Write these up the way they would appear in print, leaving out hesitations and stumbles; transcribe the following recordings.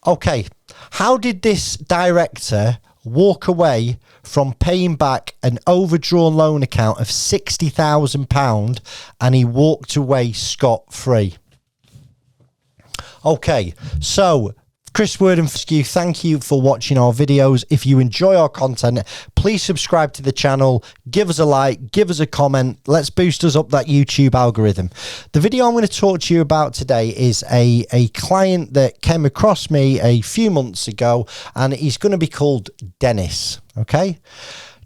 Okay, how did this director walk away from paying back an overdrawn loan account of £60,000 and he walked away scot-free? Okay, so Chris Word and Fescue, thank you for watching our videos. If you enjoy our content, please subscribe to the channel, give us a like, give us a comment. Let's boost us up that YouTube algorithm. The video I'm going to talk to you about today is a client that came across me a few months ago, and he's going to be called Dennis. Okay.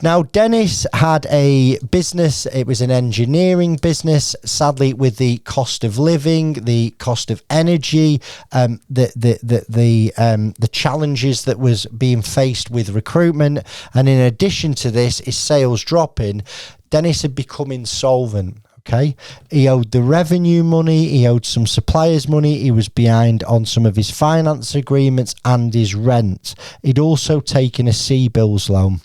Now, Dennis had a business. It was an engineering business. Sadly, with the cost of living, the cost of energy, the challenges that was being faced with recruitment, and in addition to this, his sales dropping, Dennis had become insolvent. Okay, he owed the revenue money, he owed some suppliers money, he was behind on some of his finance agreements and his rent. He'd also taken a C-bills loan.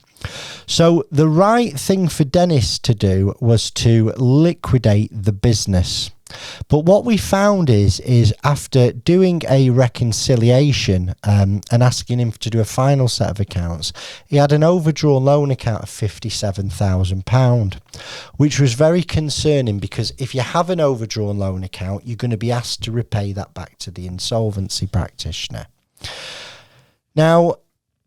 So the right thing for Dennis to do was to liquidate the business. But what we found is after doing a reconciliation and asking him to do a final set of accounts, he had an overdrawn loan account of £57,000, which was very concerning, because if you have an overdrawn loan account, you're going to be asked to repay that back to the insolvency practitioner. Now,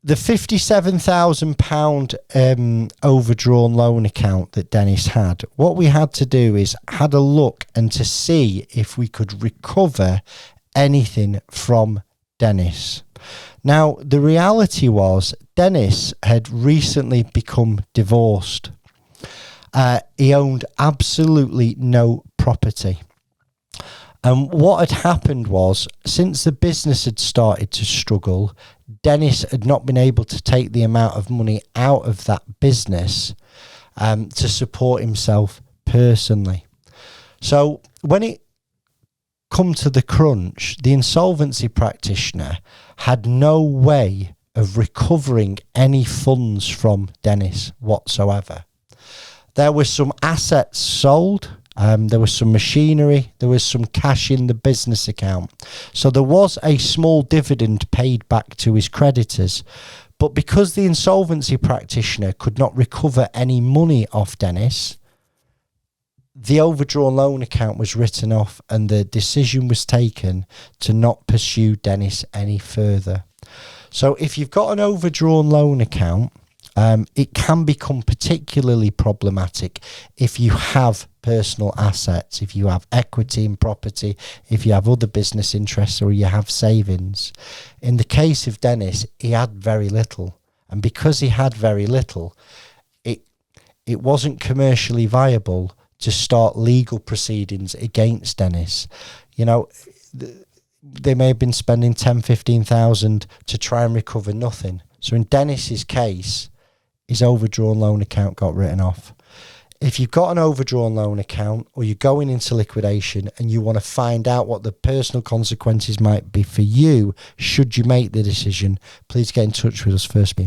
the £57,000 overdrawn loan account that Dennis had, what we had to do is had a look and to see if we could recover anything from Dennis. Now, the reality was Dennis had recently become divorced. He owned absolutely no property. And what had happened was, since the business had started to struggle, Dennis had not been able to take the amount of money out of that business to support himself personally. So when it come to the crunch, the insolvency practitioner had no way of recovering any funds from Dennis whatsoever. There were some assets sold. There was some machinery, there was some cash in the business account. So there was a small dividend paid back to his creditors. But because the insolvency practitioner could not recover any money off Dennis, the overdrawn loan account was written off and the decision was taken to not pursue Dennis any further. So if you've got an overdrawn loan account, it can become particularly problematic if you have personal assets, if you have equity in property, if you have other business interests, or you have savings. In the case of Dennis, he had very little. And because he had very little, it wasn't commercially viable to start legal proceedings against Dennis. You know, they may have been spending 10, 15,000 to try and recover nothing. So in Dennis's case, his overdrawn loan account got written off. If you've got an overdrawn loan account, or you're going into liquidation and you want to find out what the personal consequences might be for you should you make the decision, please get in touch with us first.